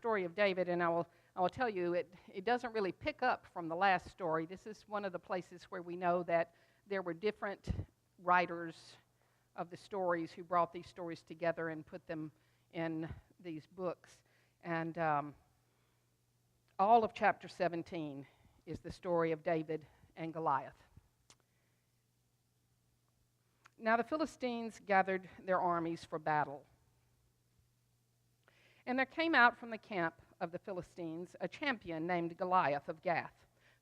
story of David, and I will tell you, it doesn't really pick up from the last story. This is one of the places where we know that there were different writers of the stories who brought these stories together and put them in these books. And all of chapter 17 is the story of David and Goliath. Now the Philistines gathered their armies for battle. And there came out from the camp of the Philistines a champion named Goliath of Gath,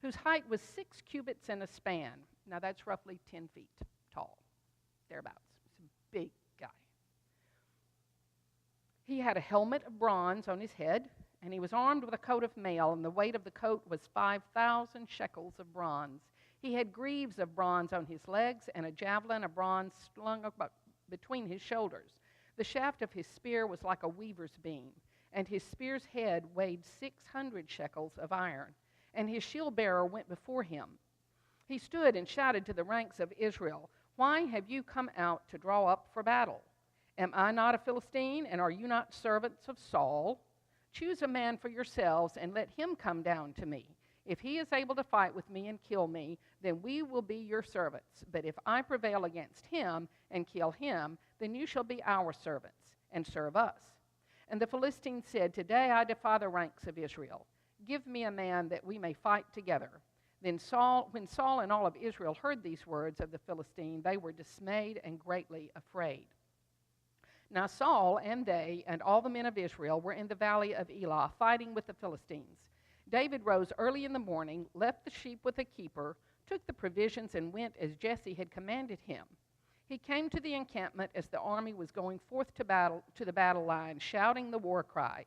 whose height was 6 cubits and a span. Now that's roughly 10 feet tall, thereabouts. It's a big guy. He had a helmet of bronze on his head, and he was armed with a coat of mail, and the weight of the coat was 5,000 shekels of bronze. He had greaves of bronze on his legs, and a javelin of bronze slung up between his shoulders. The shaft of his spear was like a weaver's beam, and his spear's head weighed 600 shekels of iron, and his shield-bearer went before him. He stood and shouted to the ranks of Israel, "Why have you come out to draw up for battle? Am I not a Philistine, and are you not servants of Saul? Choose a man for yourselves, and let him come down to me. If he is able to fight with me and kill me, then we will be your servants. But if I prevail against him and kill him, then you shall be our servants and serve us." And the Philistines said, "Today I defy the ranks of Israel. Give me a man that we may fight together." Then when Saul and all of Israel heard these words of the Philistine, they were dismayed and greatly afraid. Now Saul and they and all the men of Israel were in the valley of Elah, fighting with the Philistines. David rose early in the morning, left the sheep with a keeper, took the provisions, and went as Jesse had commanded him. He came to the encampment as the army was going forth to the battle line, shouting the war cry.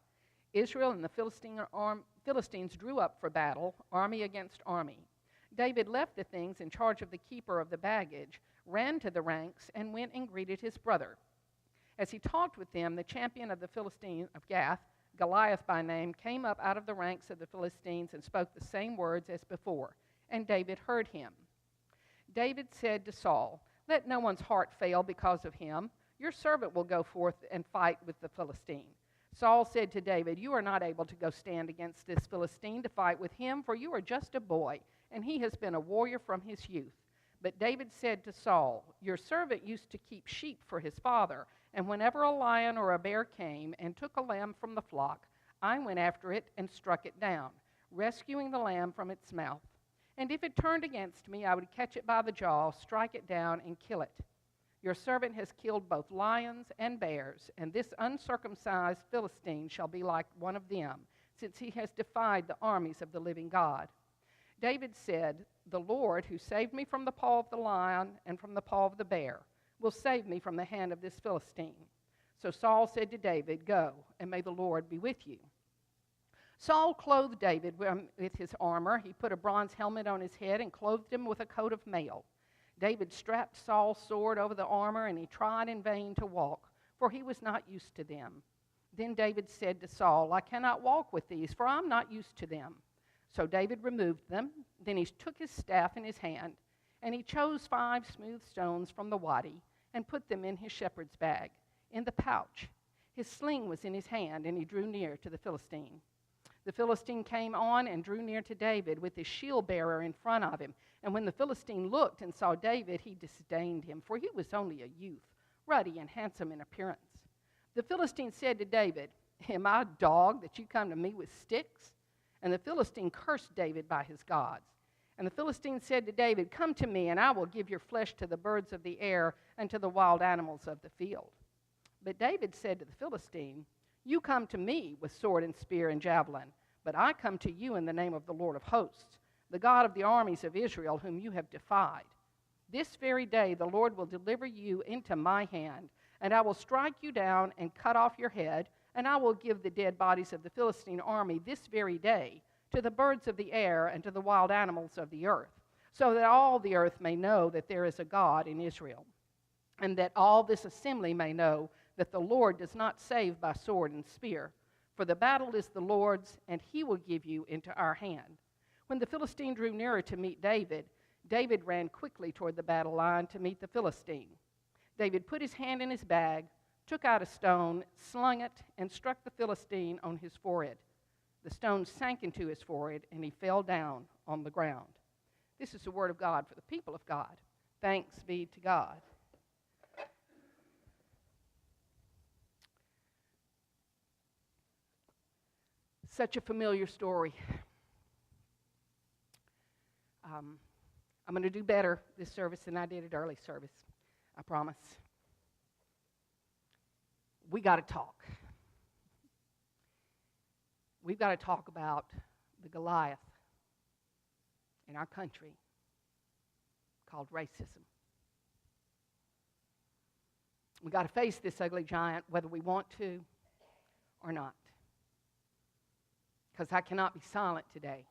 Israel and the Philistines drew up for battle, army against army. David left the things in charge of the keeper of the baggage, ran to the ranks, and went and greeted his brother. As he talked with them, the champion of the Philistine of Gath, Goliath by name, came up out of the ranks of the Philistines and spoke the same words as before, and David heard him. David said to Saul, "Let no one's heart fail because of him. Your servant will go forth and fight with the Philistine." Saul said to David, "You are not able to go stand against this Philistine to fight with him, for you are just a boy, and he has been a warrior from his youth." But David said to Saul, "Your servant used to keep sheep for his father, and whenever a lion or a bear came and took a lamb from the flock, I went after it and struck it down, rescuing the lamb from its mouth. And if it turned against me, I would catch it by the jaw, strike it down, and kill it. Your servant has killed both lions and bears, and this uncircumcised Philistine shall be like one of them, since he has defied the armies of the living God." David said, "The Lord, who saved me from the paw of the lion and from the paw of the bear, will save me from the hand of this Philistine." So Saul said to David, "Go, and may the Lord be with you." Saul clothed David with his armor. He put a bronze helmet on his head and clothed him with a coat of mail. David strapped Saul's sword over the armor, and he tried in vain to walk, for he was not used to them. Then David said to Saul, "I cannot walk with these, for I am not used to them." So David removed them. Then he took his staff in his hand, and he chose 5 smooth stones from the wadi and put them in his shepherd's bag, in the pouch. His sling was in his hand, and he drew near to the Philistine. The Philistine came on and drew near to David with his shield-bearer in front of him. And when the Philistine looked and saw David, he disdained him, for he was only a youth, ruddy and handsome in appearance. The Philistine said to David, "Am I a dog that you come to me with sticks?" And the Philistine cursed David by his gods. And the Philistine said to David, "Come to me, and I will give your flesh to the birds of the air and to the wild animals of the field." But David said to the Philistine, "You come to me with sword and spear and javelin, but I come to you in the name of the Lord of hosts, the God of the armies of Israel, whom you have defied. This very day the Lord will deliver you into my hand, and I will strike you down and cut off your head, and I will give the dead bodies of the Philistine army this very day to the birds of the air and to the wild animals of the earth, so that all the earth may know that there is a God in Israel, and that all this assembly may know that the Lord does not save by sword and spear, for the battle is the Lord's, and he will give you into our hand." When the Philistine drew nearer to meet David, David ran quickly toward the battle line to meet the Philistine. David put his hand in his bag, took out a stone, slung it, and struck the Philistine on his forehead. The stone sank into his forehead, and he fell down on the ground. This is the word of God for the people of God. Thanks be to God. Such a familiar story. I'm going to do better this service than I did at early service. I promise. We got to talk. We've got to talk about the Goliath in our country called racism. We've got to face this ugly giant whether we want to or not. Because I cannot be silent today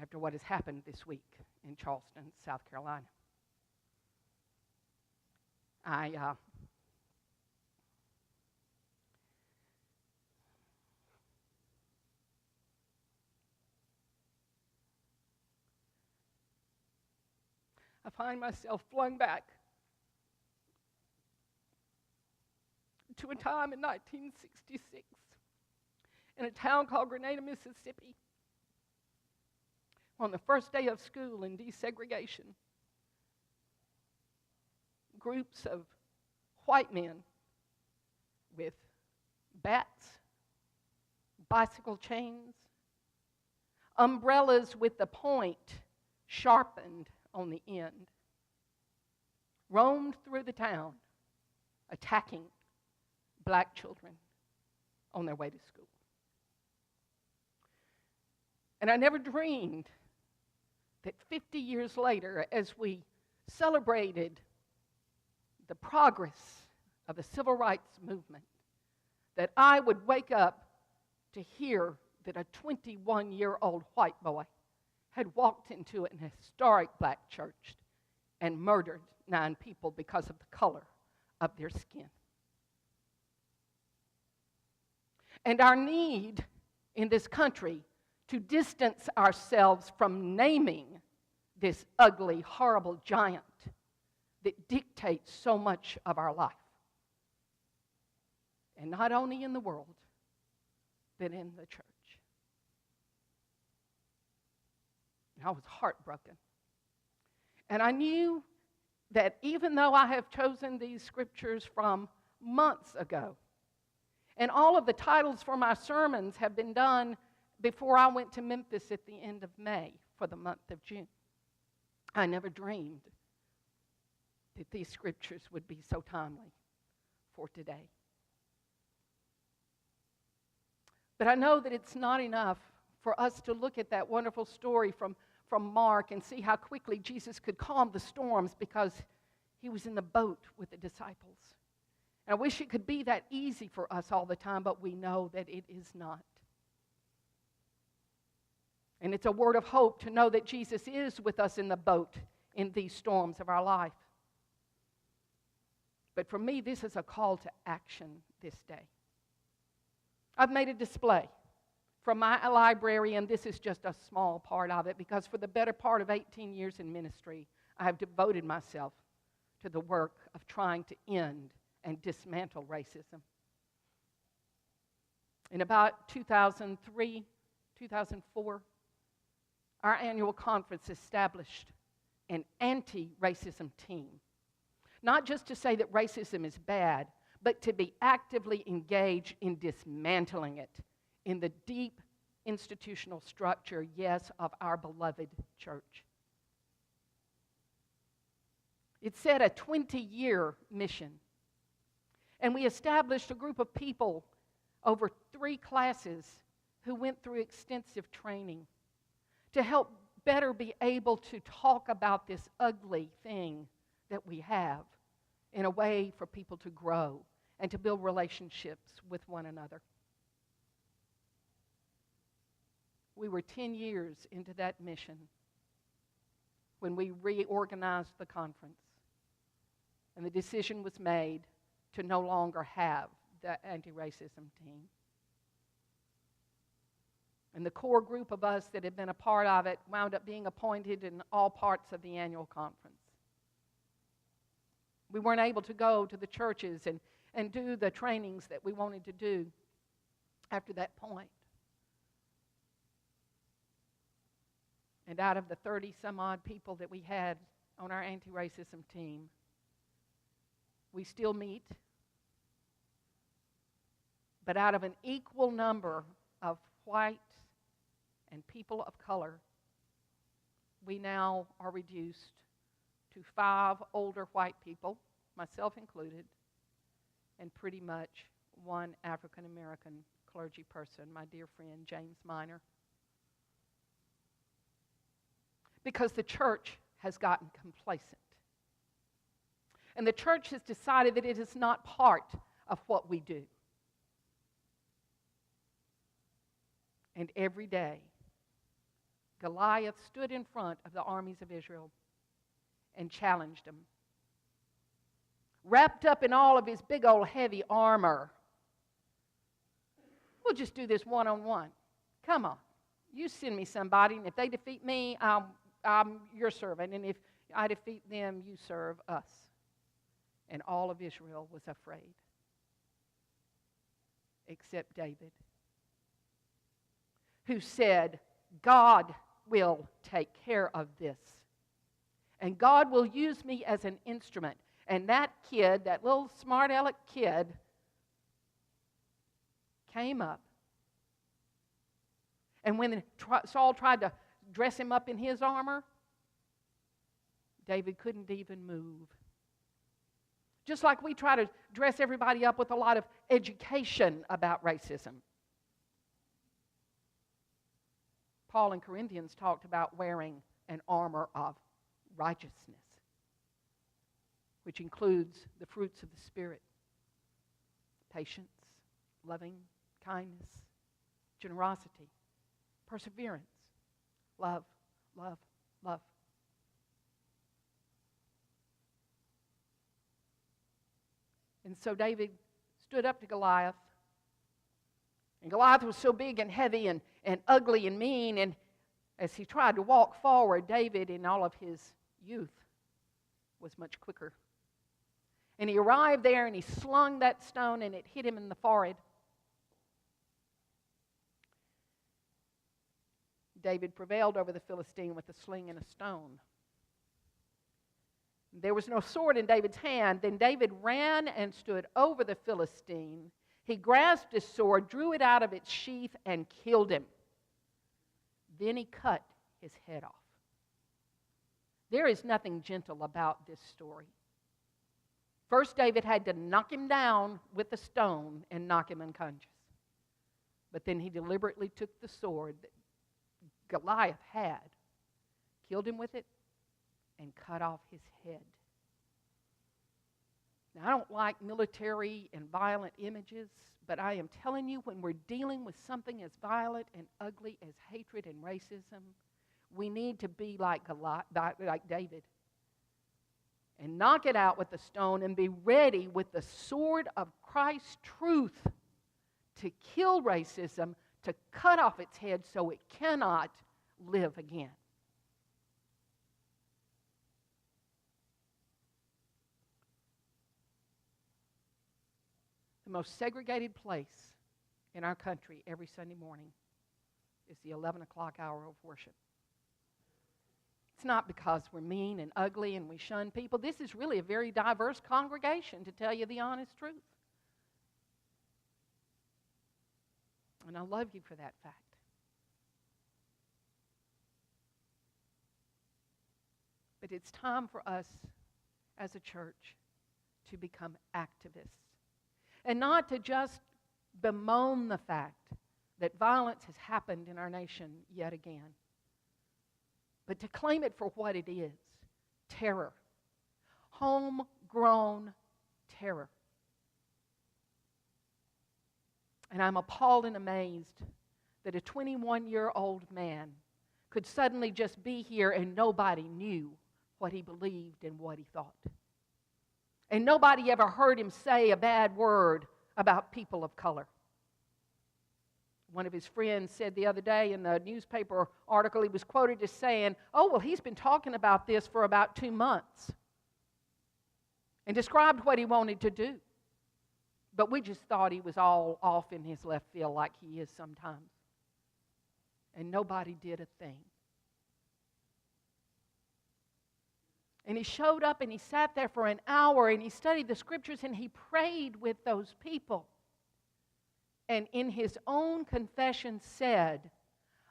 after what has happened this week in Charleston, South Carolina. I find myself flung back to a time in 1966 in a town called Grenada, Mississippi, on the first day of school in desegregation. Groups of white men with bats, bicycle chains, umbrellas with the point sharpened on the end, roamed through the town, attacking black children on their way to school. And I never dreamed that 50 years later, as we celebrated the progress of the civil rights movement, that I would wake up to hear that a 21-year-old white boy had walked into an historic black church and murdered 9 people because of the color of their skin. And our need in this country to distance ourselves from naming this ugly, horrible giant that dictates so much of our life. And not only in the world, but in the church. And I was heartbroken. And I knew that even though I have chosen these scriptures from months ago, and all of the titles for my sermons have been done before I went to Memphis at the end of May for the month of June, I never dreamed that these scriptures would be so timely for today. But I know that it's not enough for us to look at that wonderful story from Mark and see how quickly Jesus could calm the storms because he was in the boat with the disciples. And I wish it could be that easy for us all the time, but we know that it is not. And it's a word of hope to know that Jesus is with us in the boat in these storms of our life. But for me, this is a call to action this day. I've made a display from my library, and this is just a small part of it, because for the better part of 18 years in ministry, I have devoted myself to the work of trying to end and dismantle racism. In about 2003, 2004, our annual conference established an anti-racism team. Not just to say that racism is bad, but to be actively engaged in dismantling it in the deep institutional structure, yes, of our beloved church. It set a 20-year mission. And we established a group of people over 3 classes who went through extensive training to help better be able to talk about this ugly thing that we have in a way for people to grow and to build relationships with one another. We were 10 years into that mission when we reorganized the conference, and the decision was made to no longer have the anti-racism team. And the core group of us that had been a part of it wound up being appointed in all parts of the annual conference. We weren't able to go to the churches and do the trainings that we wanted to do after that point. And out of the 30-some-odd people that we had on our anti-racism team, we still meet. But out of an equal number of white and people of color, we now are reduced to 5 older white people, myself included, and pretty much 1 African-American clergy person, my dear friend James Minor. Because the church has gotten complacent. And the church has decided that it is not part of what we do. And every day, Goliath stood in front of the armies of Israel and challenged them. Wrapped up in all of his big old heavy armor. We'll just do this one-on-one. Come on. You send me somebody, and if they defeat me, I'm your servant. And if I defeat them, you serve us. And all of Israel was afraid. Except David, who said, God will take care of this. And God will use me as an instrument. And that kid, that little smart aleck kid, came up. And when Saul tried to dress him up in his armor, David couldn't even move. Just like we try to dress everybody up with a lot of education about racism. Paul in Corinthians talked about wearing an armor of righteousness, which includes the fruits of the Spirit: patience, loving, kindness, generosity, perseverance, love, love, love. And so David stood up to Goliath. And Goliath was so big and heavy and ugly and mean. And as he tried to walk forward, David, in all of his youth, was much quicker. And he arrived there and he slung that stone and it hit him in the forehead. David prevailed over the Philistine with a sling and a stone. There was no sword in David's hand. Then David ran and stood over the Philistine. He grasped his sword, drew it out of its sheath, and killed him. Then he cut his head off. There is nothing gentle about this story. First, David had to knock him down with a stone and knock him unconscious. But then he deliberately took the sword that Goliath had, killed him with it, and cut off his head. Now, I don't like military and violent images, but I am telling you, when we're dealing with something as violent and ugly as hatred and racism, we need to be like David and knock it out with the stone and be ready with the sword of Christ's truth to kill racism, to cut off its head so it cannot live again. The most segregated place in our country every Sunday morning is the 11 o'clock hour of worship. It's not because we're mean and ugly and we shun people. This is really a very diverse congregation, to tell you the honest truth. And I love you for that fact. But it's time for us as a church to become activists. And not to just bemoan the fact that violence has happened in our nation yet again, but to claim it for what it is: terror. Homegrown terror. And I'm appalled and amazed that a 21-year-old man could suddenly just be here and nobody knew what he believed and what he thought. And nobody ever heard him say a bad word about people of color. One of his friends said the other day in the newspaper article, he was quoted as saying, "Oh, well, he's been talking about this for about 2 months." and described what he wanted to do. But we just thought he was all off in his left field like he is sometimes. And nobody did a thing. And he showed up and he sat there for an hour and he studied the scriptures and he prayed with those people. And in his own confession said,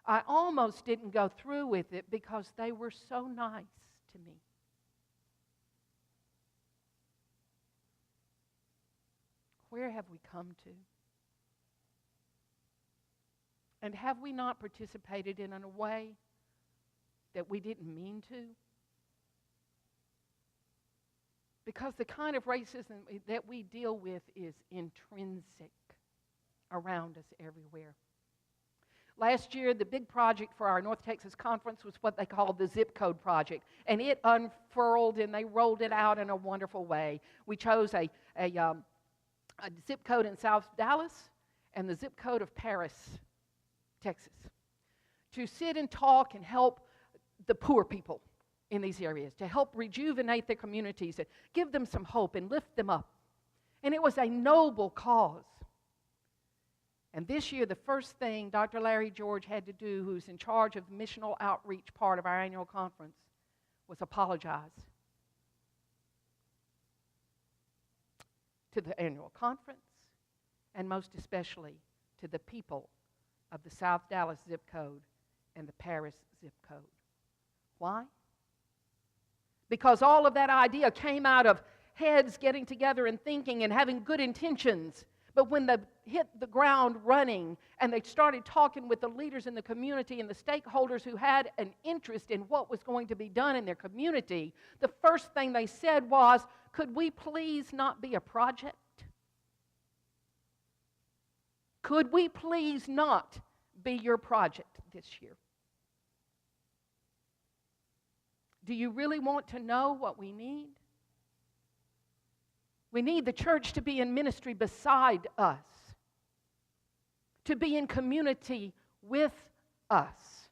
I almost didn't go through with it because they were so nice to me. Where have we come to? And have we not participated in a way that we didn't mean to? Because the kind of racism that we deal with is intrinsic around us everywhere. Last year, the big project for our North Texas conference was what they called the Zip Code Project. And it unfurled and they rolled it out in a wonderful way. We chose a zip code in South Dallas and the zip code of Paris, Texas, to sit and talk and help the poor people in these areas, to help rejuvenate their communities and give them some hope and lift them up. And it was a noble cause. And this year, the first thing Dr. Larry George had to do, who's in charge of the missional outreach part of our annual conference, was apologize to the annual conference, and most especially to the people of the South Dallas zip code and the Paris zip code. Why? Because all of that idea came out of heads getting together and thinking and having good intentions. But when they hit the ground running and they started talking with the leaders in the community and the stakeholders who had an interest in what was going to be done in their community, the first thing they said was, could we please not be a project? Could we please not be your project this year? Do you really want to know what we need? We need the church to be in ministry beside us, to be in community with us.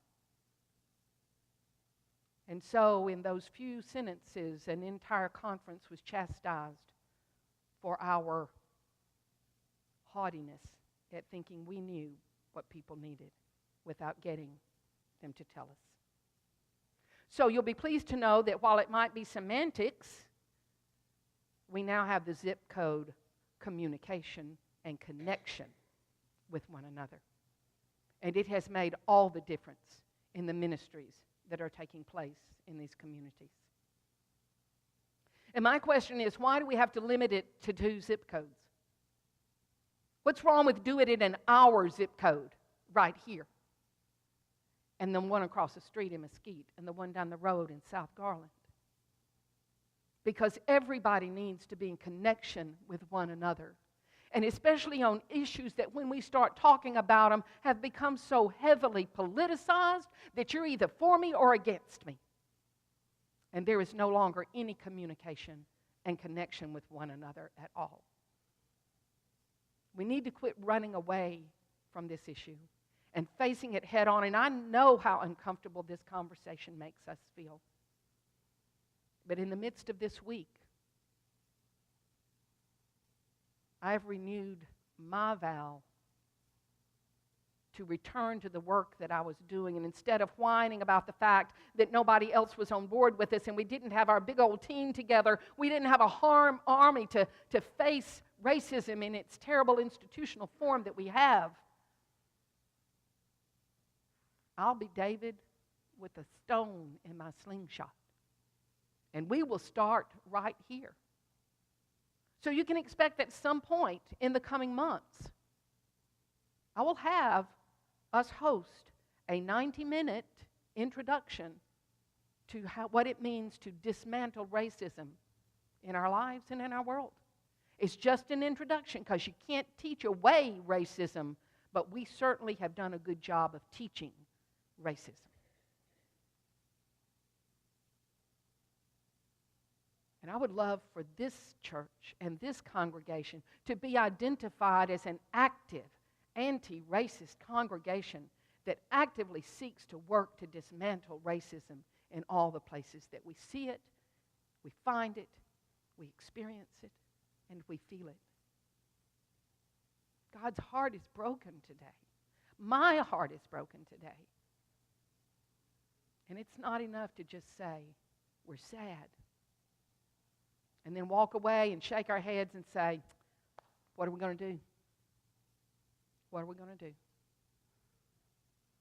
And so in those few sentences, an entire conference was chastised for our haughtiness at thinking we knew what people needed without getting them to tell us. So you'll be pleased to know that while it might be semantics, we now have the zip code communication and connection with one another. And it has made all the difference in the ministries that are taking place in these communities. And my question is, why do we have to limit it to 2 zip codes? What's wrong with doing it in our zip code right here? And then one across the street in Mesquite, and the one down the road in South Garland. Because everybody needs to be in connection with one another. And especially on issues that when we start talking about them have become so heavily politicized that you're either for me or against me. And there is no longer any communication and connection with one another at all. We need to quit running away from this issue and facing it head on. And I know how uncomfortable this conversation makes us feel. But in the midst of this week, I have renewed my vow to return to the work that I was doing. And instead of whining about the fact that nobody else was on board with us and we didn't have our big old team together, we didn't have a army to face racism in its terrible institutional form that we have, I'll be David with a stone in my slingshot. And we will start right here. So you can expect at some point in the coming months, I will have us host a 90-minute introduction to what it means to dismantle racism in our lives and in our world. It's just an introduction because you can't teach away racism, but we certainly have done a good job of teaching racism. And I would love for this church and this congregation to be identified as an active, anti-racist congregation that actively seeks to work to dismantle racism in all the places that we see it, we find it, we experience it, and we feel it. God's heart is broken today. My heart is broken today. And it's not enough to just say, we're sad. And then walk away and shake our heads and say, what are we going to do? What are we going to do?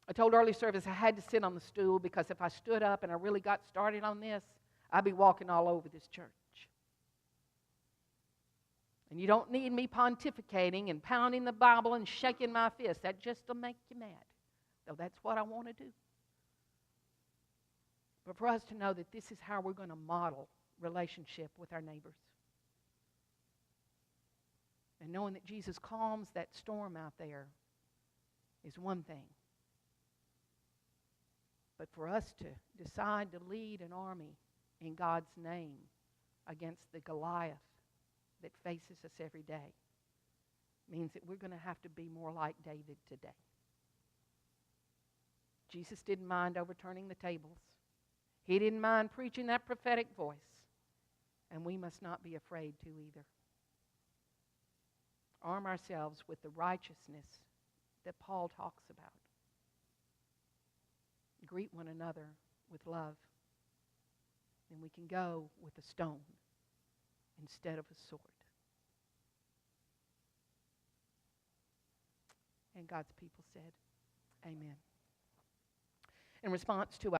I told early service I had to sit on the stool because if I stood up and I really got started on this, I'd be walking all over this church. And you don't need me pontificating and pounding the Bible and shaking my fist. That just will make you mad. Though that's what I want to do. But for us to know that this is how we're going to model relationship with our neighbors. And knowing that Jesus calms that storm out there is one thing. But for us to decide to lead an army in God's name against the Goliath that faces us every day means that we're going to have to be more like David today. Jesus didn't mind overturning the tables. He didn't mind preaching that prophetic voice. And we must not be afraid to either. Arm ourselves with the righteousness that Paul talks about. Greet one another with love. And we can go with a stone instead of a sword. And God's people said, amen. In response to